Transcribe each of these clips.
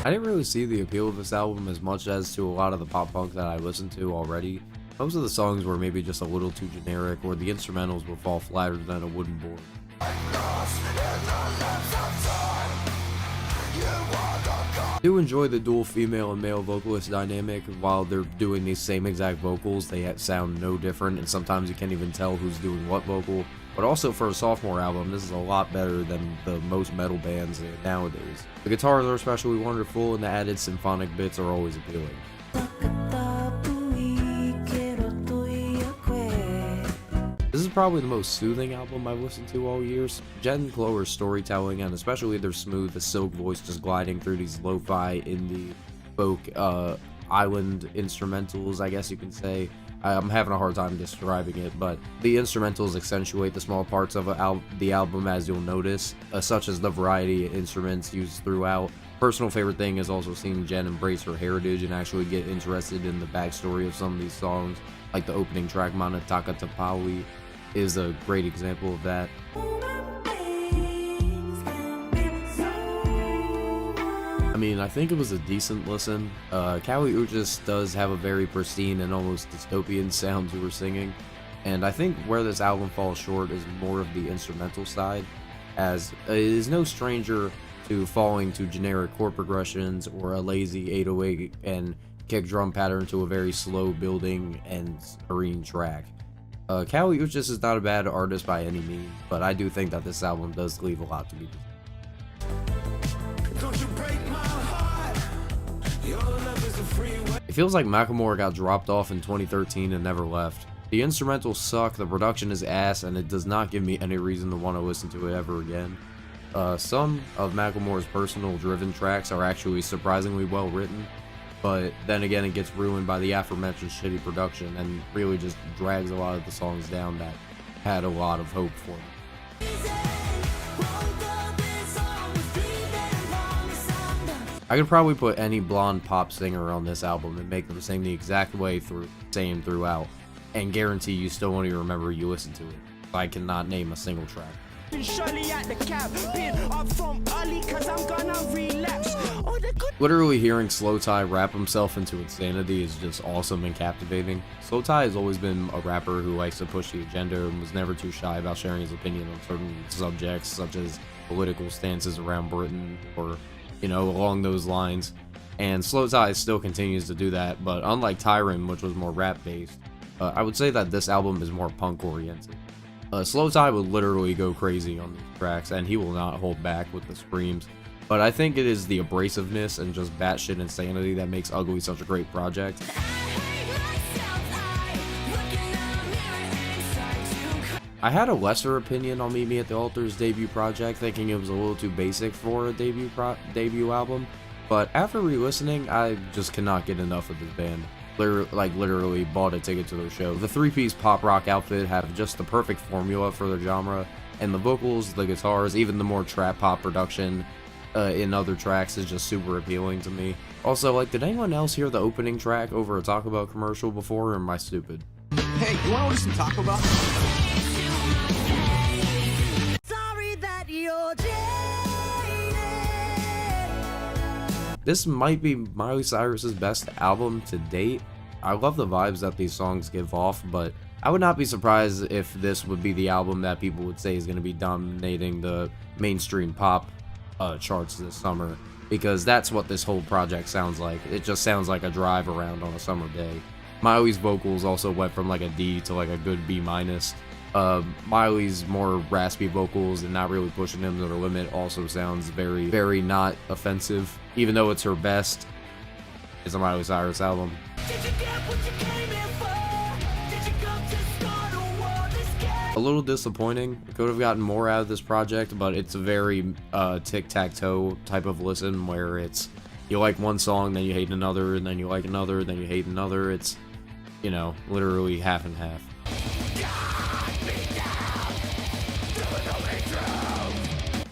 I didn't really see the appeal of this album as much as to a lot of the pop punk that I listened to already. Most of the songs were maybe just a little too generic, or the instrumentals would fall flatter than a wooden board. I do enjoy the dual female and male vocalist dynamic. While they're doing these same exact vocals, they sound no different, and sometimes you can't even tell who's doing what vocal. But also for a sophomore album, this is a lot better than the most metal bands nowadays. The guitars are especially wonderful, and the added symphonic bits are always appealing. This is probably the most soothing album I've listened to all years. Jen and Cloher's storytelling, and especially their smooth, the silk voice just gliding through these lo-fi indie folk island instrumentals, I guess you can say. I'm having a hard time describing it, but the instrumentals accentuate the small parts of the album, as you'll notice, such as the variety of instruments used throughout. Personal favorite thing is also seeing Jen embrace her heritage and actually get interested in the backstory of some of these songs, like the opening track, Mana Taka Tapawi, is a great example of that. I mean, I think it was a decent listen. Kali Uchis does have a very pristine and almost dystopian sound to her singing, and I think where this album falls short is more of the instrumental side, as it is no stranger to falling to generic chord progressions or a lazy 808 and kick drum pattern to a very slow building and serene track. Kali Uchis is not a bad artist by any means, but I do think that this album does leave a lot to be desired. It feels like Macklemore got dropped off in 2013 and never left. The instrumentals suck, the production is ass, and it does not give me any reason to want to listen to it ever again. Some of Macklemore's personal driven tracks are actually surprisingly well written, but then again it gets ruined by the aforementioned shitty production and really just drags a lot of the songs down that had a lot of hope for me. I could probably put any blonde pop singer on this album and make them sing the exact way throughout, and guarantee you still won't even remember you listened to it. I cannot name a single track. Literally hearing slowthai rap himself into insanity is just awesome and captivating. Slowthai has always been a rapper who likes to push the agenda and was never too shy about sharing his opinion on certain subjects, such as political stances around Britain or, you know, along those lines. And slowthai still continues to do that, but unlike Tyron, which was more rap based, I would say that this album is more punk oriented. slowthai would literally go crazy on these tracks, and he will not hold back with the screams. But I think it is the abrasiveness and just batshit insanity that makes Ugly such a great project. I had a lesser opinion on Meet Me at the Altar's debut project, thinking it was a little too basic for a debut album, but after re-listening, I just cannot get enough of this band. Literally bought a ticket to their show. The three-piece pop rock outfit have just the perfect formula for their genre, and the vocals, the guitars, even the more trap pop production in other tracks is just super appealing to me. Also, like, did anyone else hear the opening track over a Taco Bell commercial before, or am I stupid? Hey, you wanna order some Taco Bell? This might be Miley Cyrus's best album to date. I love the vibes that these songs give off, but I would not be surprised if this would be the album that people would say is going to be dominating the mainstream pop charts this summer, because that's what this whole project sounds like. It just sounds like a drive around on a summer day. Miley's vocals also went from like a D to like a good B-. Miley's more raspy vocals and not really pushing them to their limit also sounds very, very not offensive, even though it's her best. It's a Miley Cyrus album. A little disappointing. Could have gotten more out of this project, but it's a very tic-tac-toe type of listen where it's you like one song, then you hate another, and then you like another, then you hate another. It's, you know, literally half and half.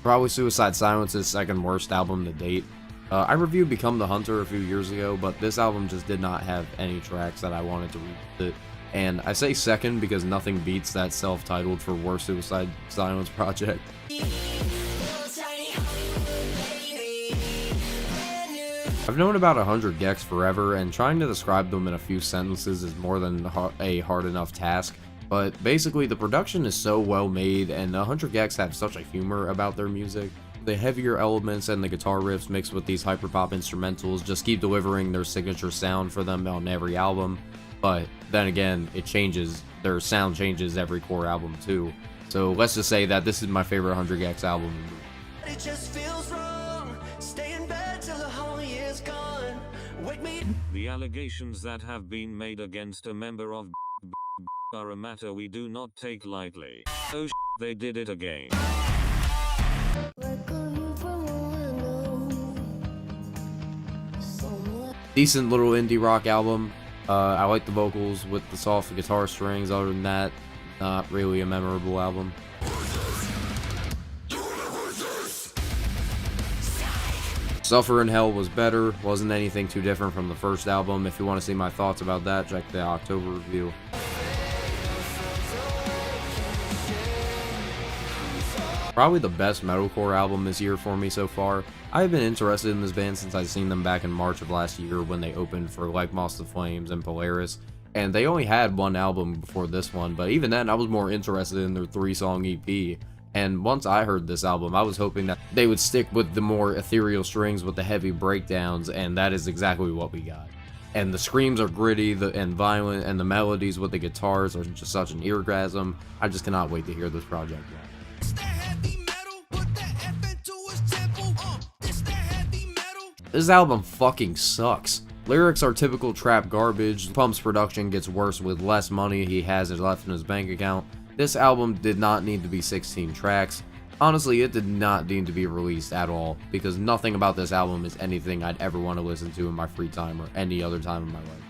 Probably Suicide Silence's second worst album to date. I reviewed Become the Hunter a few years ago, but this album just did not have any tracks that I wanted to revisit. And I say second because nothing beats that self-titled for worst Suicide Silence project. I've known about 100 gecs forever, and trying to describe them in a few sentences is more than a hard enough task. But basically, the production is so well made, and 100 gecs have such a humor about their music. The heavier elements and the guitar riffs mixed with these hyperpop instrumentals just keep delivering their signature sound for them on every album. But then again, it changes. Their sound changes every core album too. So let's just say that this is my favorite 100 gecs album. It just feels wrong. Stay in bed till the whole year's gone. Wake me. The allegations that have been made against a member of are a matter we do not take lightly. Oh they did it again. Decent little indie rock album. I like the vocals with the soft guitar strings. Other than that, not really a memorable album. Suffer in Hell was better. Wasn't anything too different from the first album. If you want to see my thoughts about that, check the October review. Probably the best metalcore album this year for me so far. I've been interested in this band since I've seen them back in March of last year when they opened for Like Moss to Flames and Polaris, and they only had one album before this one, but even then I was more interested in their 3-song EP, and once I heard this album I was hoping that they would stick with the more ethereal strings with the heavy breakdowns, and that is exactly what we got. And the screams are gritty and violent, and the melodies with the guitars are just such an orgasm. I just cannot wait to hear this project. This album fucking sucks. Lyrics are typical trap garbage. Pump's production gets worse with less money he has left in his bank account. This album did not need to be 16 tracks. Honestly, it did not need to be released at all, because nothing about this album is anything I'd ever want to listen to in my free time or any other time in my life.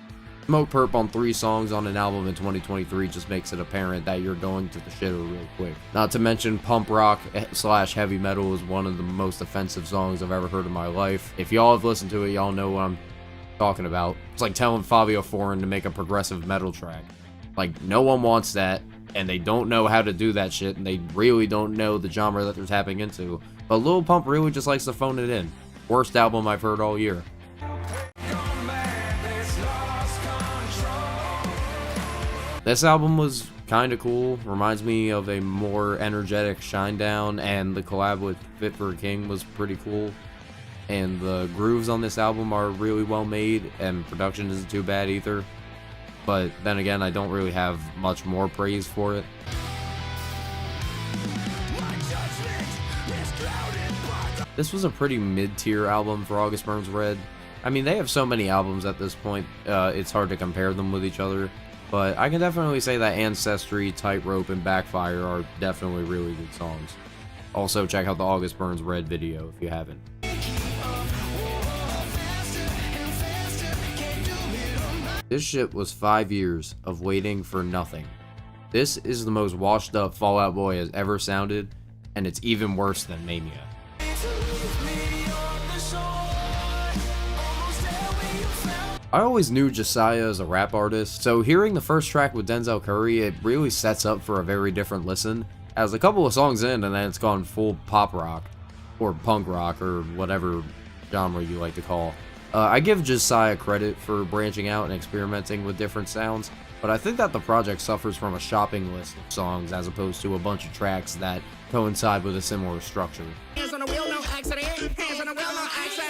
Smoke Perp on 3 songs on an album in 2023 just makes it apparent that you're going to the shitter real quick. Not to mention, pump rock / heavy metal is one of the most offensive songs I've ever heard in my life. If y'all have listened to it, y'all know what I'm talking about. It's like telling Fabio Foreign to make a progressive metal track. Like, no one wants that, and they don't know how to do that shit, and they really don't know the genre that they're tapping into. But Lil Pump really just likes to phone it in. Worst album I've heard all year. This album was kinda cool. Reminds me of a more energetic Shinedown, and the collab with Fit for a King was pretty cool. And the grooves on this album are really well made, and production isn't too bad either. But then again, I don't really have much more praise for it. This was a pretty mid-tier album for August Burns Red. I mean, they have so many albums at this point, it's hard to compare them with each other. But I can definitely say that Ancestry, Tightrope, and Backfire are definitely really good songs. Also, check out the August Burns Red video if you haven't. This shit was 5 years of waiting for nothing. This is the most washed up Fall Out Boy has ever sounded, and it's even worse than Mania. I always knew Jasiah as a rap artist, so hearing the first track with Denzel Curry, it really sets up for a very different listen. As a couple of songs in, and then it's gone full pop rock, or punk rock, or whatever genre you like to call. I give Jasiah credit for branching out and experimenting with different sounds, but I think that the project suffers from a shopping list of songs as opposed to a bunch of tracks that coincide with a similar structure. Hands on the wheel, no accident. Hands on the wheel, no accident.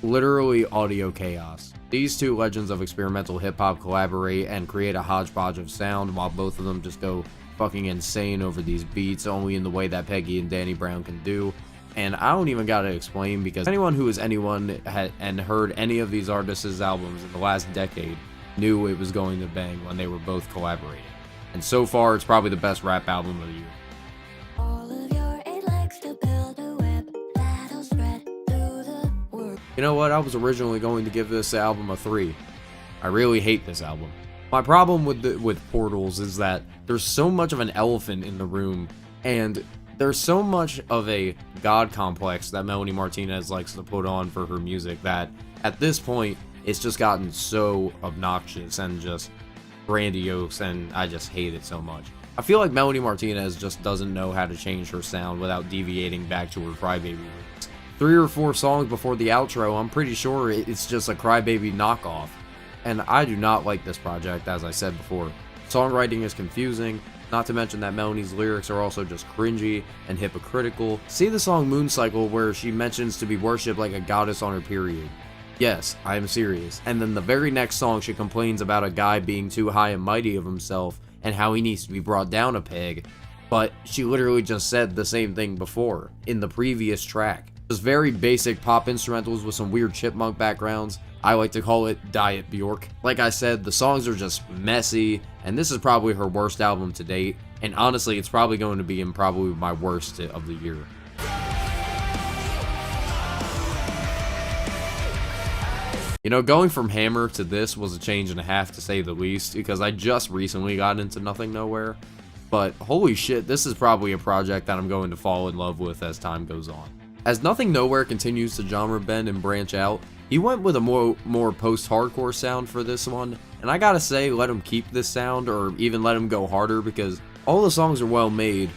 Literally audio chaos. These two legends of experimental hip-hop collaborate and create a hodgepodge of sound, while both of them just go fucking insane over these beats, only in the way that Peggy and Danny Brown can do. And I don't even gotta explain, because anyone who is anyone and heard any of these artists' albums in the last decade knew it was going to bang when they were both collaborating. And so far, it's probably the best rap album of the year. You know what, I was originally going to give this album a 3. I really hate this album. My problem with Portals is that there's so much of an elephant in the room, and there's so much of a god complex that Melanie Martinez likes to put on for her music that, at this point, it's just gotten so obnoxious and just grandiose, and I just hate it so much. I feel like Melanie Martinez just doesn't know how to change her sound without deviating back to her Crybaby roots. 3 or 4 songs before the outro, I'm pretty sure it's just a Crybaby knockoff. And I do not like this project, as I said before. Songwriting is confusing, not to mention that Melanie's lyrics are also just cringy and hypocritical. See the song Moon Cycle where she mentions to be worshipped like a goddess on her period. Yes, I am serious. And then the very next song she complains about a guy being too high and mighty of himself and how he needs to be brought down a peg. But she literally just said the same thing before, in the previous track. Just very basic pop instrumentals with some weird chipmunk backgrounds. I like to call it Diet Bjork. Like I said, the songs are just messy, and this is probably her worst album to date. And honestly, it's probably going to be in probably my worst of the year. You know, going from Hammer to this was a change and a half to say the least, because I just recently got into Nothing Nowhere. But holy shit, this is probably a project that I'm going to fall in love with as time goes on. As Nothing Nowhere continues to genre bend and branch out, he went with a more post-hardcore sound for this one, and I gotta say, let him keep this sound, or even let him go harder, because all the songs are well made,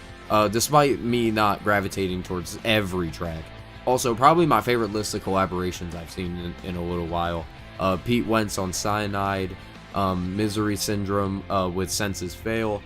despite me not gravitating towards every track. Also, probably my favorite list of collaborations I've seen in a little while. Pete Wentz on Cyanide, Misery Syndrome with Senses Fail,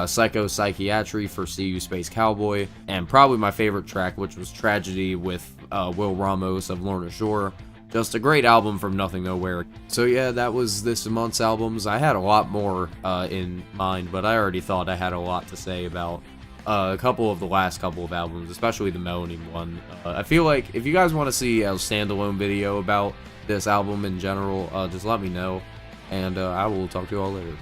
Psycho Psychiatry for CU Space Cowboy, and probably my favorite track, which was Tragedy with Will Ramos of Lorna Shore. Just a great album from Nothing Nowhere. So yeah, that was this month's albums. I had a lot more in mind, but I already thought I had a lot to say about a couple of the last couple of albums, especially the Melanie one. I feel like if you guys want to see a standalone video about this album in general, just let me know, and I will talk to you all later.